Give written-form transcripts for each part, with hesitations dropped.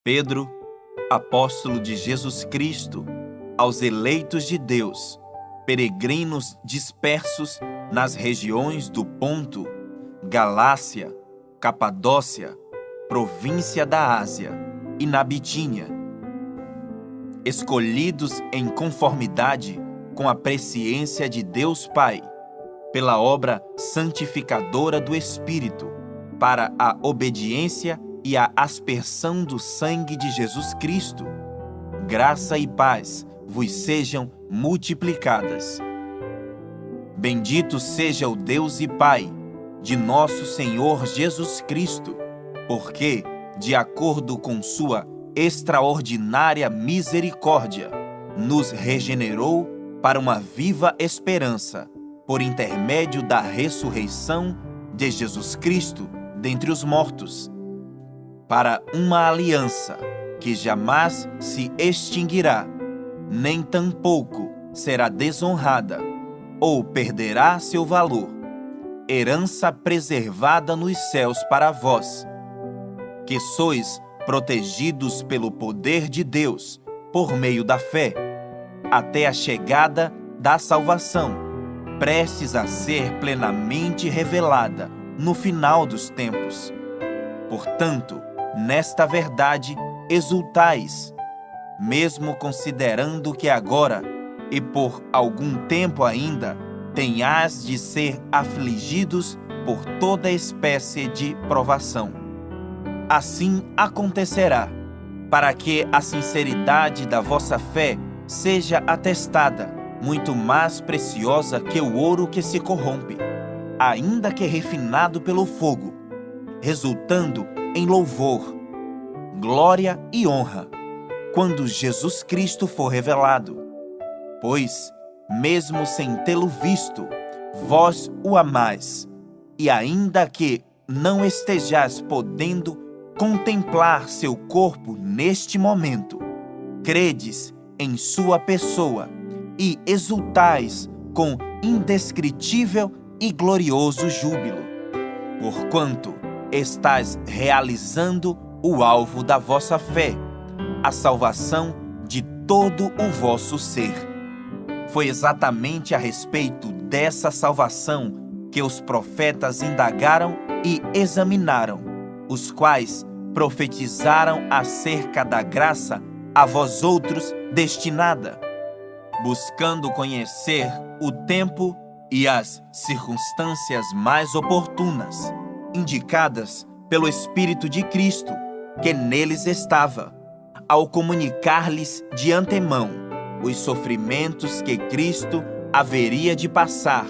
Pedro, apóstolo de Jesus Cristo, aos eleitos de Deus, peregrinos dispersos nas regiões do Ponto, Galácia, Capadócia, província da Ásia e na Bitínia, escolhidos em conformidade com a presciência de Deus Pai, pela obra santificadora do Espírito, para a obediência e a aspersão do sangue de Jesus Cristo, graça e paz vos sejam multiplicadas. Bendito seja o Deus e Pai de nosso Senhor Jesus Cristo, porque, de acordo com sua extraordinária misericórdia, nos regenerou para uma viva esperança, por intermédio da ressurreição de Jesus Cristo dentre os mortos, para uma aliança que jamais se extinguirá, nem tampouco será desonrada, ou perderá seu valor, herança preservada nos céus para vós, que sois protegidos pelo poder de Deus, por meio da fé, até a chegada da salvação, prestes a ser plenamente revelada no final dos tempos. Portanto, nesta verdade exultais, mesmo considerando que agora, e por algum tempo ainda, tenhais de ser afligidos por toda espécie de provação. Assim acontecerá, para que a sinceridade da vossa fé seja atestada, muito mais preciosa que o ouro que se corrompe, ainda que refinado pelo fogo, resultando em louvor, glória e honra, quando Jesus Cristo for revelado. Pois, mesmo sem tê-lo visto, vós o amais, e ainda que não estejais podendo contemplar seu corpo neste momento, credes em sua pessoa e exultais com indescritível e glorioso júbilo, porquanto estais realizando o alvo da vossa fé, a salvação de todo o vosso ser. Foi exatamente a respeito dessa salvação que os profetas indagaram e examinaram, os quais profetizaram acerca da graça a vós outros destinada, buscando conhecer o tempo e as circunstâncias mais oportunas, indicadas pelo Espírito de Cristo, que neles estava, ao comunicar-lhes de antemão os sofrimentos que Cristo haveria de passar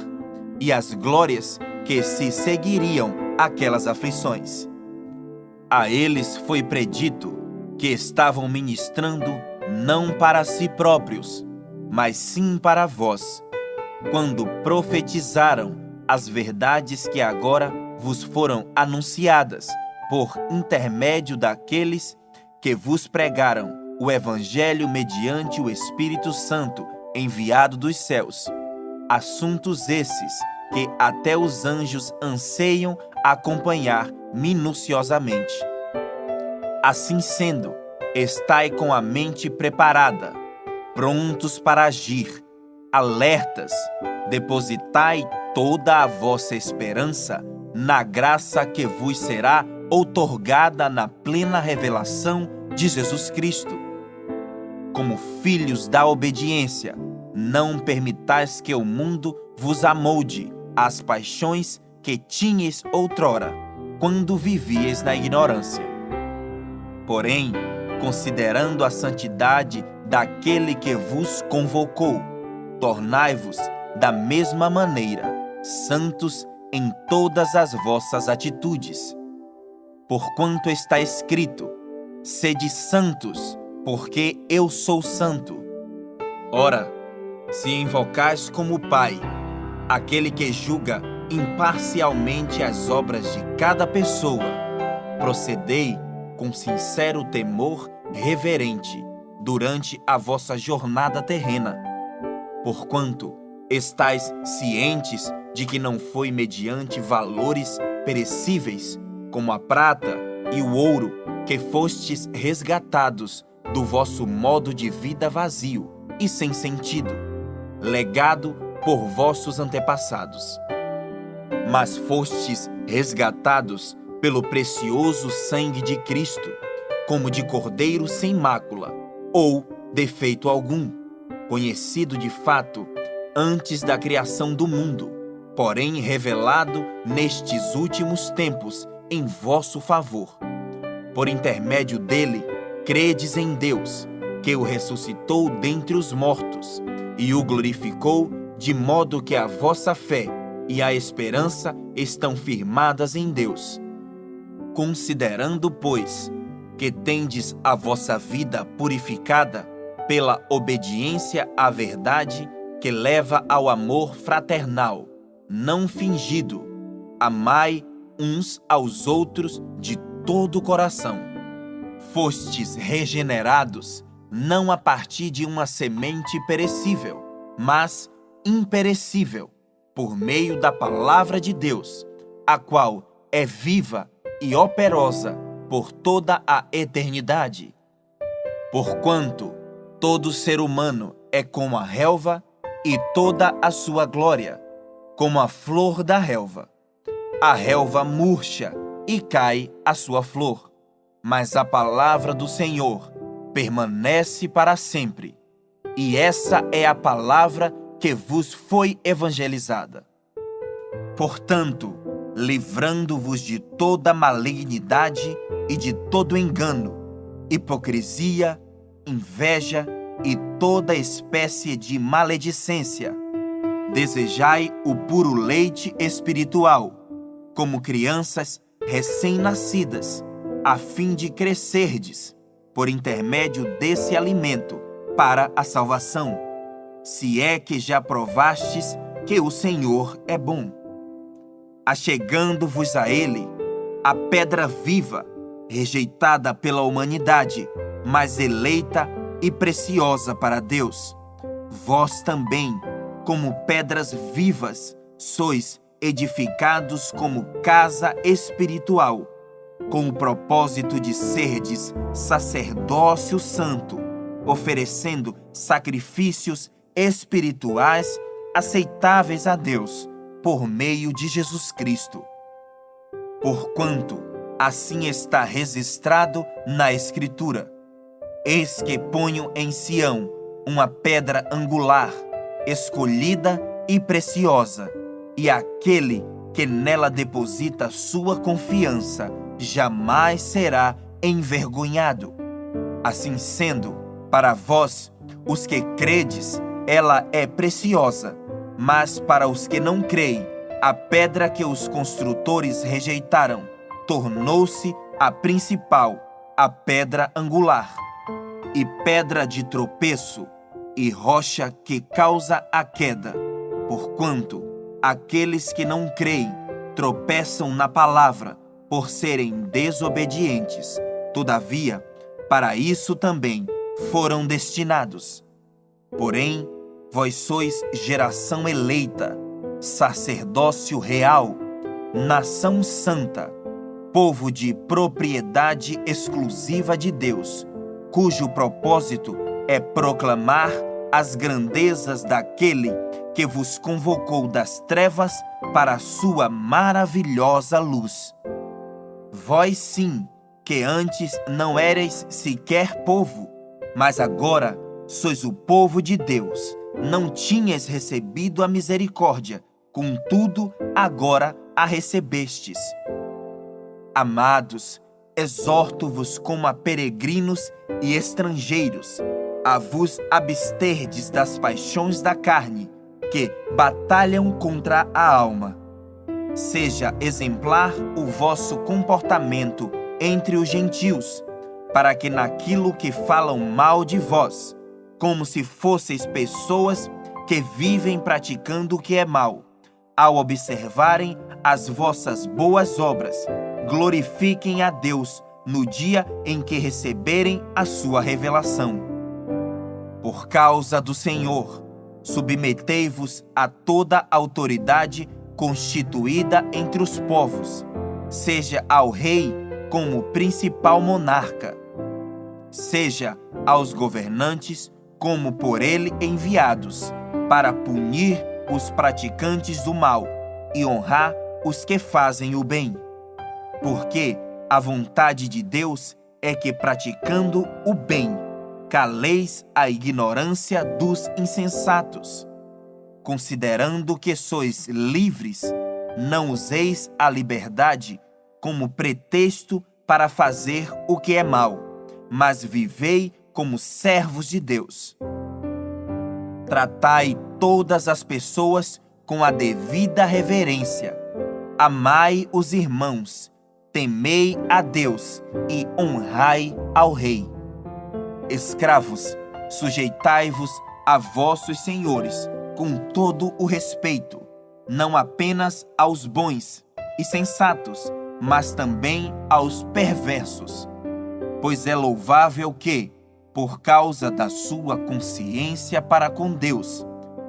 e as glórias que se seguiriam àquelas aflições. A eles foi predito que estavam ministrando não para si próprios, mas sim para vós, quando profetizaram as verdades que agora vos foram anunciadas por intermédio daqueles que vos pregaram o Evangelho mediante o Espírito Santo enviado dos céus, assuntos esses que até os anjos anseiam acompanhar minuciosamente. Assim sendo, estai com a mente preparada, prontos para agir, alertas, depositai toda a vossa esperança na graça que vos será outorgada na plena revelação de Jesus Cristo. Como filhos da obediência, não permitais que o mundo vos amolde às paixões que tinhais outrora, quando vivíeis na ignorância. Porém, considerando a santidade daquele que vos convocou, tornai-vos da mesma maneira santos em todas as vossas atitudes. Porquanto está escrito: sede santos, porque eu sou santo. Ora, se invocais como Pai aquele que julga imparcialmente as obras de cada pessoa, procedei com sincero temor reverente durante a vossa jornada terrena, porquanto estais cientes de que não foi mediante valores perecíveis, como a prata e o ouro, que fostes resgatados do vosso modo de vida vazio e sem sentido, legado por vossos antepassados. Mas fostes resgatados pelo precioso sangue de Cristo, como de cordeiro sem mácula ou defeito algum, conhecido de fato antes da criação do mundo, porém revelado nestes últimos tempos em vosso favor. Por intermédio dele, credes em Deus, que o ressuscitou dentre os mortos e o glorificou, de modo que a vossa fé e a esperança estão firmadas em Deus. Considerando, pois, que tendes a vossa vida purificada pela obediência à verdade que leva ao amor fraternal, não fingido, amai uns aos outros de todo o coração. Fostes regenerados, não a partir de uma semente perecível, mas imperecível, por meio da palavra de Deus, a qual é viva e operosa por toda a eternidade. Porquanto todo ser humano é como a relva, e toda a sua glória, como a flor da relva. A relva murcha e cai a sua flor, mas a palavra do Senhor permanece para sempre. E essa é a palavra que vos foi evangelizada. Portanto, livrando-vos de toda malignidade e de todo engano, hipocrisia, inveja e toda espécie de maledicência, desejai o puro leite espiritual, como crianças recém-nascidas, a fim de crescerdes, por intermédio desse alimento, para a salvação, se é que já provastes que o Senhor é bom. Achegando-vos a Ele, a pedra viva, rejeitada pela humanidade, mas eleita e preciosa para Deus, vós também, como pedras vivas, sois edificados como casa espiritual, com o propósito de serdes sacerdócio santo, oferecendo sacrifícios espirituais aceitáveis a Deus, por meio de Jesus Cristo. Porquanto assim está registrado na Escritura: eis que ponho em Sião uma pedra angular, escolhida e preciosa, e aquele que nela deposita sua confiança jamais será envergonhado. Assim sendo, para vós, os que credes, ela é preciosa, mas para os que não creem, a pedra que os construtores rejeitaram tornou-se a principal, a pedra angular, e pedra de tropeço, e rocha que causa a queda, porquanto aqueles que não creem tropeçam na palavra, por serem desobedientes. Todavia, para isso também foram destinados. Porém, vós sois geração eleita, sacerdócio real, nação santa, povo de propriedade exclusiva de Deus, cujo propósito é proclamar as grandezas daquele que vos convocou das trevas para a sua maravilhosa luz. Vós sim, que antes não éreis sequer povo, mas agora sois o povo de Deus, não tinhas recebido a misericórdia, contudo agora a recebestes. Amados, exorto-vos como a peregrinos e estrangeiros, a vos absterdes das paixões da carne, que batalham contra a alma. Seja exemplar o vosso comportamento entre os gentios, para que naquilo que falam mal de vós, como se fosseis pessoas que vivem praticando o que é mal, ao observarem as vossas boas obras, glorifiquem a Deus no dia em que receberem a sua revelação. Por causa do Senhor, submetei-vos a toda autoridade constituída entre os povos, seja ao rei como principal monarca. Seja aos governantes como por ele enviados, para punir os praticantes do mal e honrar os que fazem o bem. Porque a vontade de Deus é que, praticando o bem, caleis a ignorância dos insensatos. Considerando que sois livres, não useis a liberdade como pretexto para fazer o que é mal, mas vivei como servos de Deus. Tratai todas as pessoas com a devida reverência. Amai os irmãos, temei a Deus e honrai ao Rei. Escravos, sujeitai-vos a vossos senhores com todo o respeito, não apenas aos bons e sensatos, mas também aos perversos. Pois é louvável que, por causa da sua consciência para com Deus,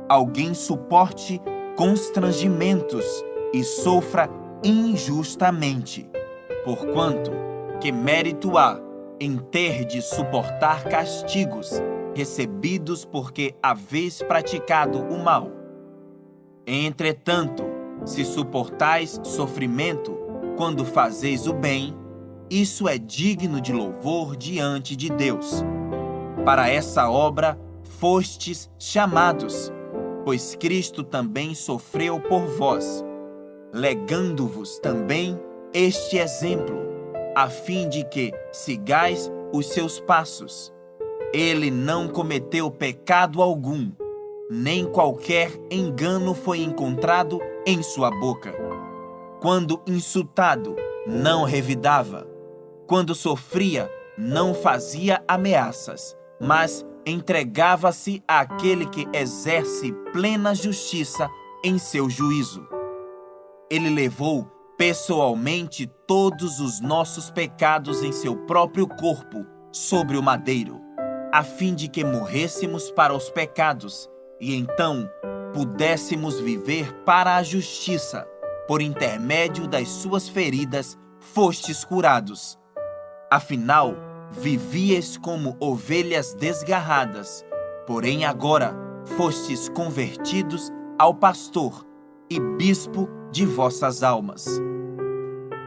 alguém suporte constrangimentos e sofra injustamente. Porquanto, que mérito há em ter de suportar castigos recebidos porque haveis praticado o mal? Entretanto, se suportais sofrimento quando fazeis o bem, isso é digno de louvor diante de Deus. Para essa obra fostes chamados, pois Cristo também sofreu por vós, legando-vos também este exemplo, a fim de que sigais os seus passos. Ele não cometeu pecado algum, nem qualquer engano foi encontrado em sua boca. Quando insultado, não revidava. Quando sofria, não fazia ameaças, mas entregava-se àquele que exerce plena justiça em seu juízo. Ele levou pessoalmente todos os nossos pecados em seu próprio corpo sobre o madeiro, a fim de que morrêssemos para os pecados e então pudéssemos viver para a justiça. Por intermédio das suas feridas fostes curados. Afinal, vivíeis como ovelhas desgarradas, porém agora fostes convertidos ao pastor e bispo de vossas almas.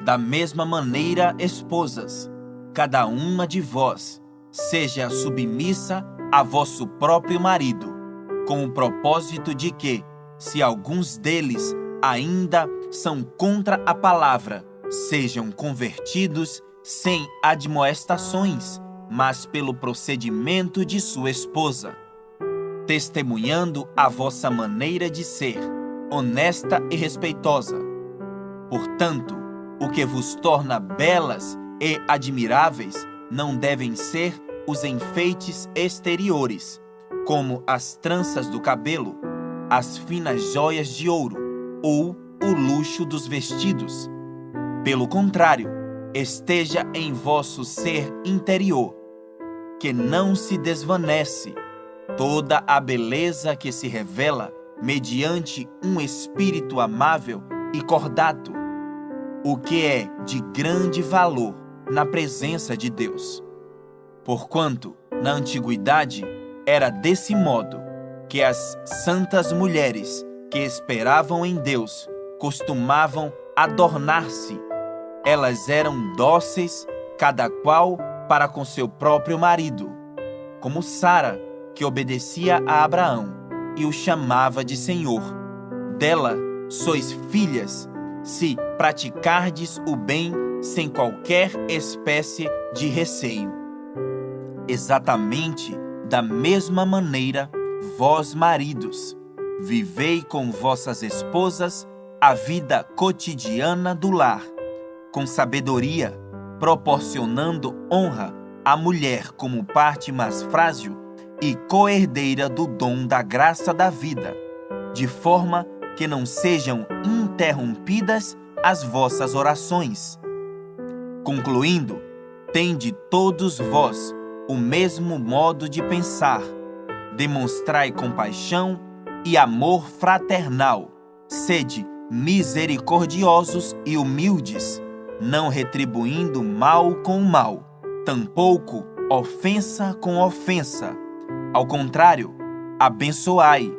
Da mesma maneira, esposas, cada uma de vós seja submissa a vosso próprio marido, com o propósito de que, se alguns deles ainda são contra a palavra, sejam convertidos sem admoestações, mas pelo procedimento de sua esposa, testemunhando a vossa maneira de ser, honesta e respeitosa. Portanto, o que vos torna belas e admiráveis não devem ser os enfeites exteriores, como as tranças do cabelo, as finas joias de ouro ou o luxo dos vestidos. Pelo contrário, esteja em vosso ser interior, que não se desvanece, toda a beleza que se revela mediante um espírito amável e cordato, o que é de grande valor na presença de Deus. Porquanto, na antiguidade, era desse modo que as santas mulheres que esperavam em Deus costumavam adornar-se. Elas eram dóceis, cada qual para com seu próprio marido, como Sara, que obedecia a Abraão e o chamava de Senhor. Dela sois filhas, se praticardes o bem sem qualquer espécie de receio. Exatamente da mesma maneira, vós maridos, vivei com vossas esposas a vida cotidiana do lar, com sabedoria, proporcionando honra à mulher como parte mais frágil e coerdeira do dom da graça da vida, de forma que não sejam interrompidas as vossas orações. Concluindo, tende todos vós o mesmo modo de pensar, demonstrai compaixão e amor fraternal, sede misericordiosos e humildes, não retribuindo mal com mal, tampouco ofensa com ofensa. Ao contrário, abençoai,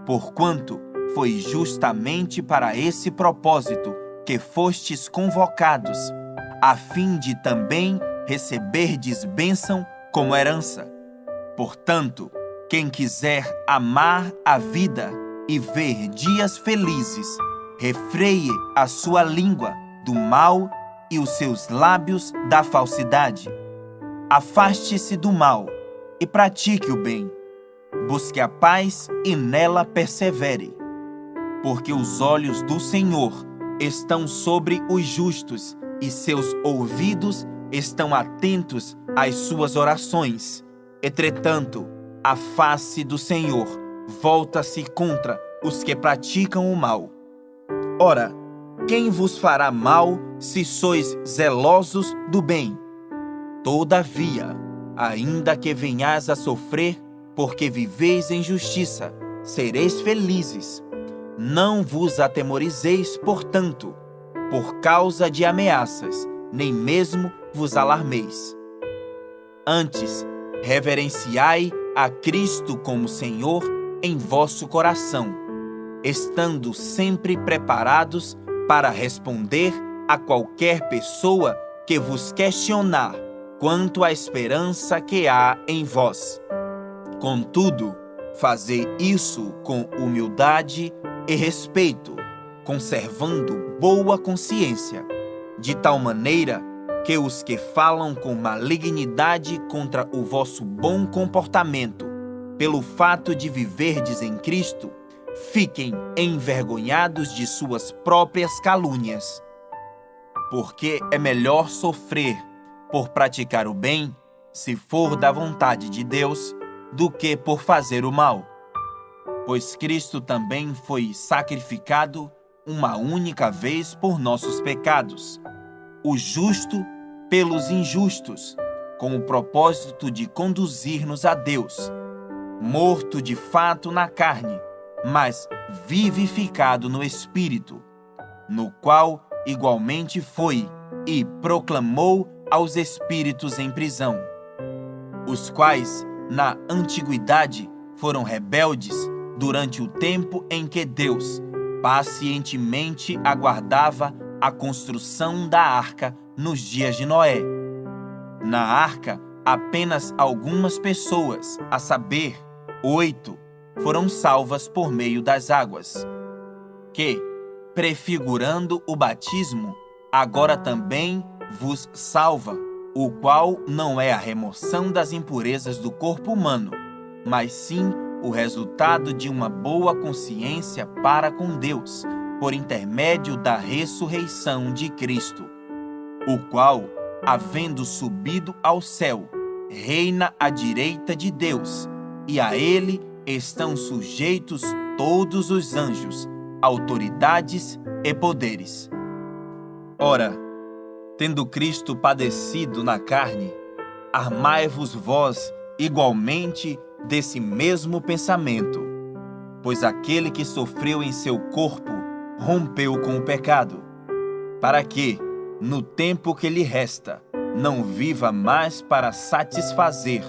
porquanto foi justamente para esse propósito que fostes convocados, a fim de também receberdes bênção como herança. Portanto, quem quiser amar a vida e ver dias felizes, refreie a sua língua do mal e os seus lábios da falsidade. Afaste-se do mal e pratique o bem. Busque a paz e nela persevere. Porque os olhos do Senhor estão sobre os justos e seus ouvidos estão atentos às suas orações. Entretanto, a face do Senhor volta-se contra os que praticam o mal. Ora, quem vos fará mal se sois zelosos do bem? Todavia, ainda que venhais a sofrer, porque viveis em justiça, sereis felizes. Não vos atemorizeis, portanto, por causa de ameaças, nem mesmo vos alarmeis. Antes, reverenciai a Cristo como Senhor em vosso coração, estando sempre preparados para responder a qualquer pessoa que vos questionar quanto à esperança que há em vós. Contudo, fazei isso com humildade e respeito, conservando boa consciência, de tal maneira que os que falam com malignidade contra o vosso bom comportamento, pelo fato de viverdes em Cristo, fiquem envergonhados de suas próprias calúnias. Porque é melhor sofrer por praticar o bem, se for da vontade de Deus, do que por fazer o mal. Pois Cristo também foi sacrificado uma única vez por nossos pecados, o justo pelos injustos, com o propósito de conduzir-nos a Deus, morto de fato na carne, mas vivificado no Espírito, no qual igualmente foi e proclamou aos espíritos em prisão, os quais, na antiguidade, foram rebeldes durante o tempo em que Deus pacientemente aguardava a construção da arca nos dias de Noé. Na arca, apenas algumas pessoas, a saber, 8, foram salvas por meio das águas, que, prefigurando o batismo, agora também vos salva, o qual não é a remoção das impurezas do corpo humano, mas sim o resultado de uma boa consciência para com Deus, por intermédio da ressurreição de Cristo, o qual, havendo subido ao céu, reina à direita de Deus, e a ele estão sujeitos todos os anjos, autoridades e poderes. Ora, tendo Cristo padecido na carne, armai-vos vós igualmente desse mesmo pensamento, pois aquele que sofreu em seu corpo rompeu com o pecado, para que, no tempo que lhe resta, não viva mais para satisfazer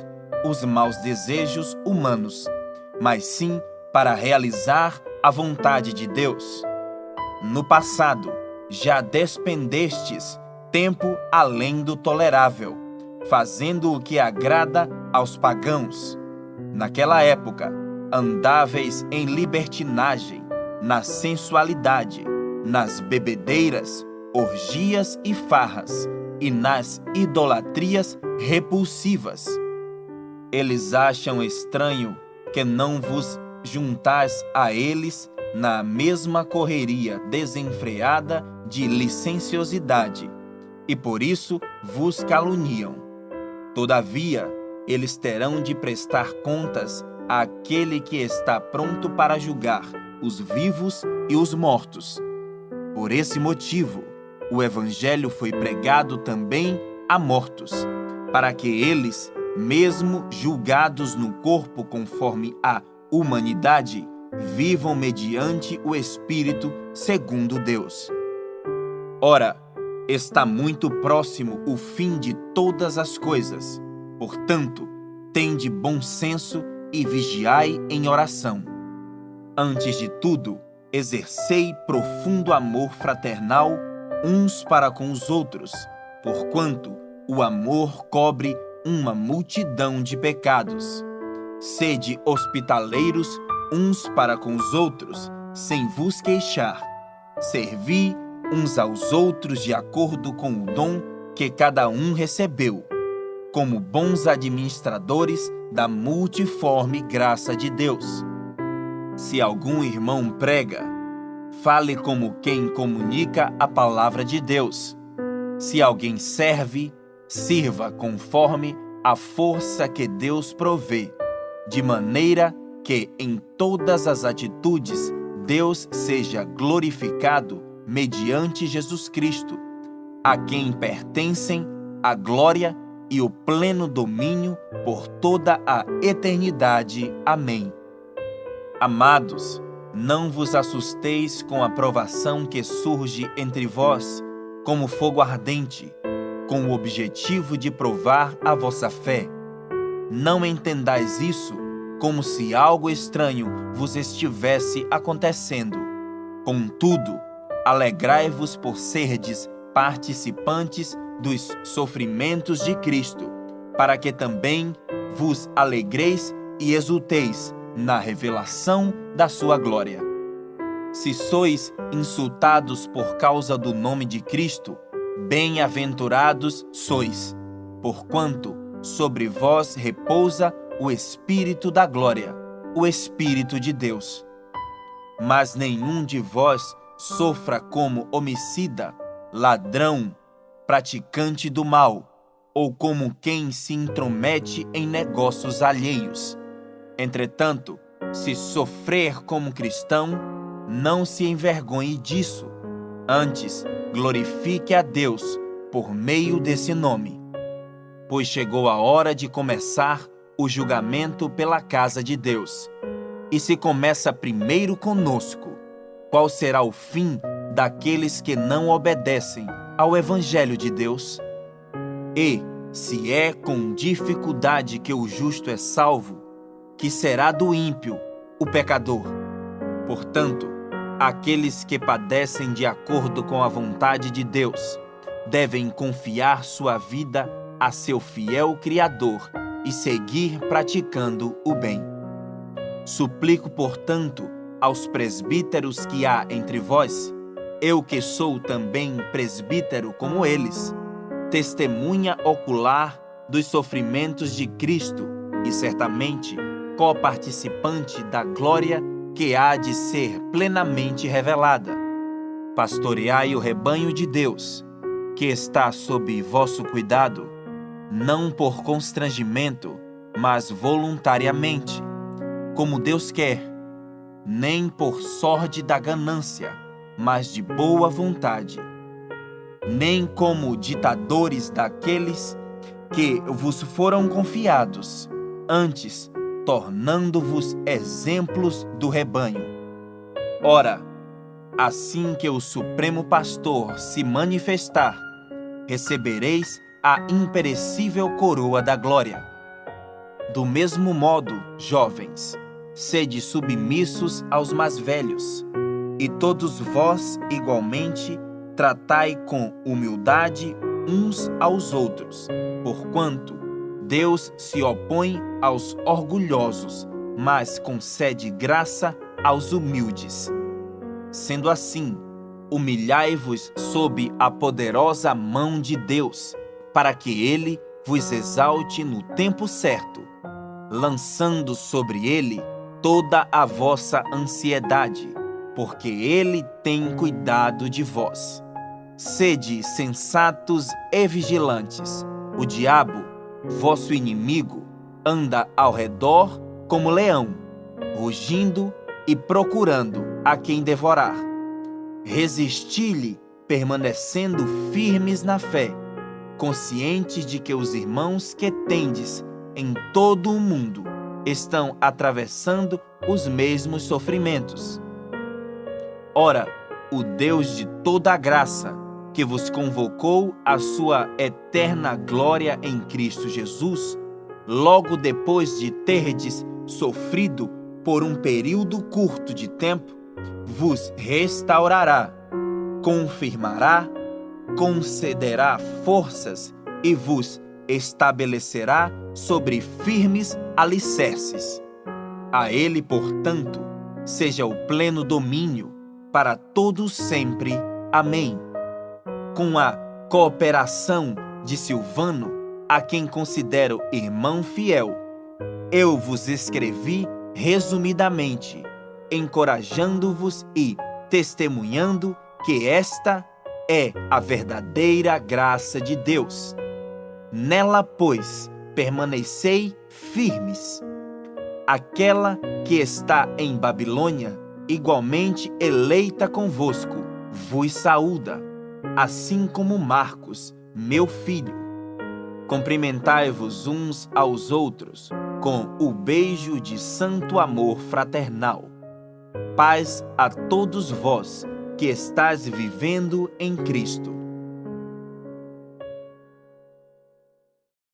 os maus desejos humanos, mas sim para realizar a vontade de Deus. No passado, já despendestes tempo além do tolerável, fazendo o que agrada aos pagãos. Naquela época, andáveis em libertinagem, na sensualidade, nas bebedeiras, orgias e farras, e nas idolatrias repulsivas. Eles acham estranho que não vos juntais a eles na mesma correria desenfreada de licenciosidade, e por isso vos caluniam. Todavia, eles terão de prestar contas àquele que está pronto para julgar os vivos e os mortos. Por esse motivo, o Evangelho foi pregado também a mortos, para que eles, mesmo julgados no corpo conforme a humanidade, vivam mediante o Espírito segundo Deus. Ora, Está muito próximo o fim de todas as coisas. Portanto, tende bom senso e vigiai em oração. Antes de tudo, exercei profundo amor fraternal uns para com os outros, porquanto o amor cobre uma multidão de pecados. Sede hospitaleiros uns para com os outros, sem vos queixar. Servi uns aos outros de acordo com o dom que cada um recebeu, como bons administradores da multiforme graça de Deus. Se algum irmão prega, fale como quem comunica a palavra de Deus. Se alguém serve, sirva conforme a força que Deus provê, de maneira que em todas as atitudes Deus seja glorificado mediante Jesus Cristo, a quem pertencem a glória e o pleno domínio por toda a eternidade. Amém. Amados, não vos assusteis com a provação que surge entre vós, como fogo ardente, com o objetivo de provar a vossa fé. Não entendais isso como se algo estranho vos estivesse acontecendo. Contudo, alegrai-vos por serdes participantes dos sofrimentos de Cristo, para que também vos alegreis e exulteis na revelação da sua glória. Se sois insultados por causa do nome de Cristo, bem-aventurados sois, porquanto sobre vós repousa o Espírito da glória, o Espírito de Deus. Mas nenhum de vós sofra como homicida, ladrão, praticante do mal, ou como quem se intromete em negócios alheios. Entretanto, se sofrer como cristão, não se envergonhe disso. Antes, glorifique a Deus por meio desse nome. Pois chegou a hora de começar o julgamento pela casa de Deus. E se começa primeiro conosco, qual será o fim daqueles que não obedecem ao Evangelho de Deus? E, se é com dificuldade que o justo é salvo, que será do ímpio, o pecador? Portanto, aqueles que padecem de acordo com a vontade de Deus devem confiar sua vida a seu fiel Criador e seguir praticando o bem. Suplico, portanto, aos presbíteros que há entre vós, eu que sou também presbítero como eles, testemunha ocular dos sofrimentos de Cristo e certamente coparticipante da glória que há de ser plenamente revelada. Pastoreai o rebanho de Deus, que está sob vosso cuidado, não por constrangimento, mas voluntariamente, como Deus quer, nem por sorte da ganância, mas de boa vontade, nem como ditadores daqueles que vos foram confiados, antes tornando-vos exemplos do rebanho. Ora, assim que o Supremo Pastor se manifestar, recebereis a imperecível coroa da glória. Do mesmo modo, jovens, sede submissos aos mais velhos, e todos vós, igualmente, tratai com humildade uns aos outros, porquanto Deus se opõe aos orgulhosos, mas concede graça aos humildes. Sendo assim, humilhai-vos sob a poderosa mão de Deus, para que Ele vos exalte no tempo certo, lançando sobre Ele toda a vossa ansiedade, porque Ele tem cuidado de vós. Sede sensatos e vigilantes. O diabo, vosso inimigo, anda ao redor como leão, rugindo e procurando a quem devorar. Resisti-lhe, permanecendo firmes na fé, conscientes de que os irmãos que tendes em todo o mundo estão atravessando os mesmos sofrimentos. Ora, o Deus de toda a graça, que vos convocou à sua eterna glória em Cristo Jesus, logo depois de terdes sofrido por um período curto de tempo, vos restaurará, confirmará, concederá forças e vos estabelecerá sobre firmes alicerces. A ele, portanto, seja o pleno domínio para todos sempre. Amém. Com a cooperação de Silvano, a quem considero irmão fiel, eu vos escrevi resumidamente, encorajando-vos e testemunhando que esta é a verdadeira graça de Deus. Nela, pois, permanecei firmes. Aquela que está em Babilônia, igualmente eleita convosco, vos saúda, assim como Marcos, meu filho. Cumprimentai-vos uns aos outros com o beijo de santo amor fraternal. Paz a todos vós que estáis vivendo em Cristo.